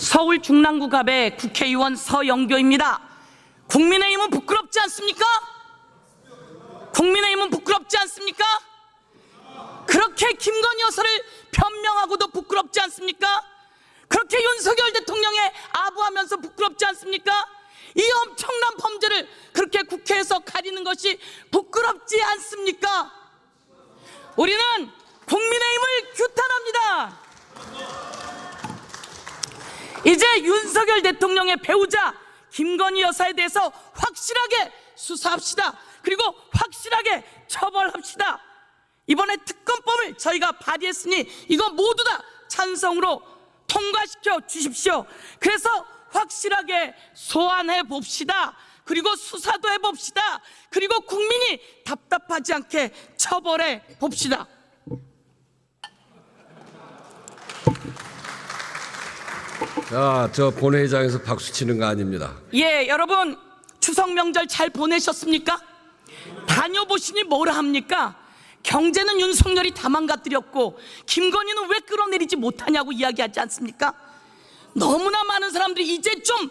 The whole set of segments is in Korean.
서울 중랑구갑의 국회의원 서영교입니다. 국민의힘은 부끄럽지 않습니까? 국민의힘은 부끄럽지 않습니까? 그렇게 김건희 여사를 변명하고도 부끄럽지 않습니까? 그렇게 윤석열 대통령에 아부하면서 부끄럽지 않습니까? 이 엄청난 범죄를 그렇게 국회에서 가리는 것이 부끄럽지 않습니까? 우리는 국민의힘을 규탄합니다. 이제 윤석열 대통령의 배우자 김건희 여사에 대해서 확실하게 수사합시다. 그리고 확실하게 처벌합시다. 이번에 특검법을 저희가 발의했으니 이거 모두 다 찬성으로 통과시켜 주십시오. 그래서 확실하게 소환해 봅시다. 그리고 수사도 해봅시다. 그리고 국민이 답답하지 않게 처벌해 봅시다. 자, 저 본회의장에서 박수 치는 거 아닙니다. 예, 여러분 추석 명절 잘 보내셨습니까? 다녀보시니 뭐라 합니까? 경제는 윤석열이 다 망가뜨렸고 김건희는 왜 끌어내리지 못하냐고 이야기하지 않습니까? 너무나 많은 사람들이 이제 좀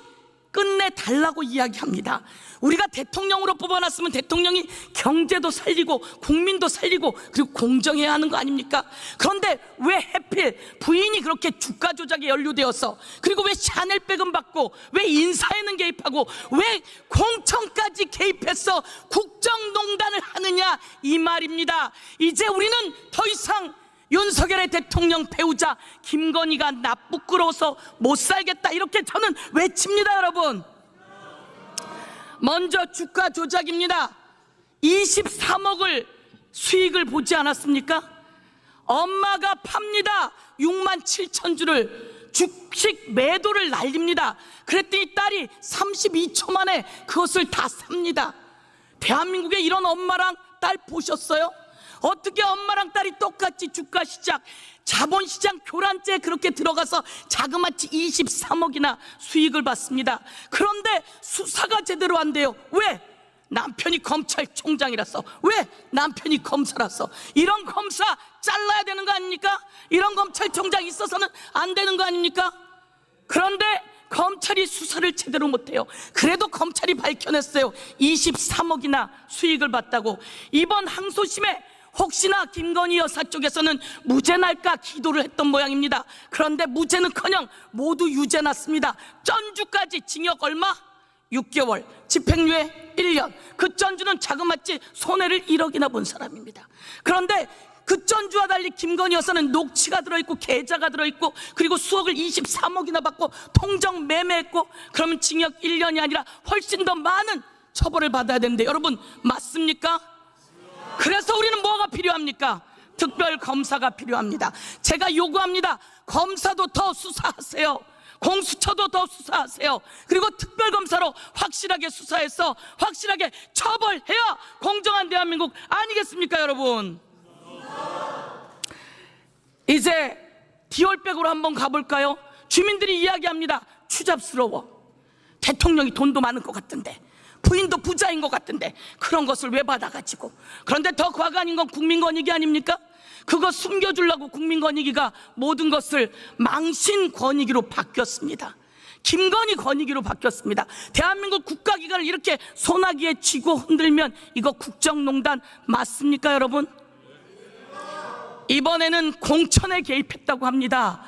끝내달라고 이야기합니다. 우리가 대통령으로 뽑아놨으면 대통령이 경제도 살리고 국민도 살리고 그리고 공정해야 하는 거 아닙니까? 그런데 왜 하필 부인이 그렇게 주가 조작에 연루되어서, 그리고 왜 샤넬백은 받고, 왜 인사에는 개입하고, 왜 공천까지 개입해서 국정농단을 하느냐 이 말입니다. 이제 우리는 더 이상 윤석열의 대통령 배우자 김건희가 나 부끄러워서 못 살겠다 이렇게 저는 외칩니다. 여러분, 먼저 주가 조작입니다. 23억을 수익을 보지 않았습니까? 엄마가 팝니다. 6만 7천 주를 주식 매도를 날립니다. 그랬더니 딸이 32초 만에 그것을 다 삽니다. 대한민국에 이런 엄마랑 딸 보셨어요? 어떻게 엄마랑 딸이 똑같이 주가 시장, 자본시장 교란죄에 그렇게 들어가서 자그마치 23억이나 수익을 받습니다. 그런데 수사가 제대로 안 돼요. 왜? 남편이 검찰총장이라서, 왜? 남편이 검사라서. 이런 검사 잘라야 되는 거 아닙니까? 이런 검찰총장 있어서는 안 되는 거 아닙니까? 그런데 검찰이 수사를 제대로 못해요. 그래도 검찰이 밝혀냈어요. 23억이나 수익을 봤다고. 이번 항소심에 혹시나 김건희 여사 쪽에서는 무죄 날까 기도를 했던 모양입니다. 그런데 무죄는커녕 모두 유죄 났습니다. 전주까지 징역 얼마? 6개월, 집행유예 1년. 그 전주는 자그마치 손해를 1억이나 본 사람입니다. 그런데 그 전주와 달리 김건희 여사는 녹취가 들어있고 계좌가 들어있고, 그리고 수억을 23억이나 받고 통정 매매했고, 그러면 징역 1년이 아니라 훨씬 더 많은 처벌을 받아야 되는데, 여러분 맞습니까? 그래서 우리는 뭐가 필요합니까? 특별검사가 필요합니다. 제가 요구합니다. 검사도 더 수사하세요. 공수처도 더 수사하세요. 그리고 특별검사로 확실하게 수사해서 확실하게 처벌해야 공정한 대한민국 아니겠습니까, 여러분? 이제 디올백으로 한번 가볼까요? 주민들이 이야기합니다. 추잡스러워. 대통령이 돈도 많은 것 같던데, 부인도 부자인 것 같은데 그런 것을 왜 받아가지고. 그런데 더 과간인 건 국민권익위 아닙니까? 그거 숨겨주려고 국민권익위가 모든 것을 망신권익위로 바뀌었습니다. 김건희 권익위로 바뀌었습니다. 대한민국 국가기관을 이렇게 소나기에 쥐고 흔들면 이거 국정농단 맞습니까, 여러분? 이번에는 공천에 개입했다고 합니다.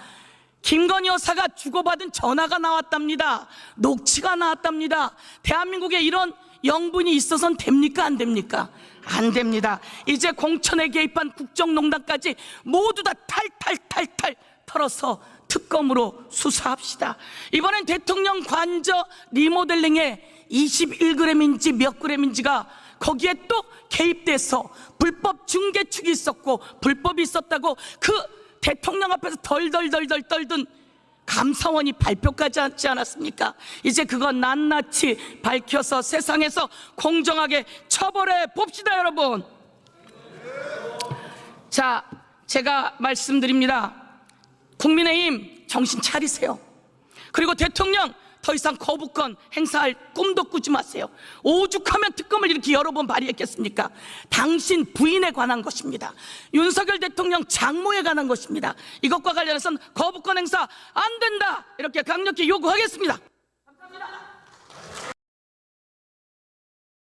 김건희 여사가 주고받은 전화가 나왔답니다. 녹취가 나왔답니다. 대한민국에 이런 영분이 있어서는 됩니까, 안 됩니까? 안 됩니다. 이제 공천에 개입한 국정농단까지 모두 다 탈탈탈탈 털어서 특검으로 수사합시다. 이번엔 대통령 관저 리모델링에 21g인지 몇 g인지가 거기에 또 개입돼서 불법 중개축이 있었고 불법이 있었다고 그 대통령 앞에서 덜덜덜덜 떨던 감사원이 발표까지 하지 않았습니까? 이제 그건 낱낱이 밝혀서 세상에서 공정하게 처벌해 봅시다, 여러분. 자, 제가 말씀드립니다. 국민의힘 정신 차리세요. 그리고 대통령 더 이상 거부권 행사할 꿈도 꾸지 마세요. 오죽하면 특검을 이렇게 여러 번 발의했겠습니까? 당신 부인에 관한 것입니다. 윤석열 대통령 장모에 관한 것입니다. 이것과 관련해서는 거부권 행사 안 된다, 이렇게 강력히 요구하겠습니다.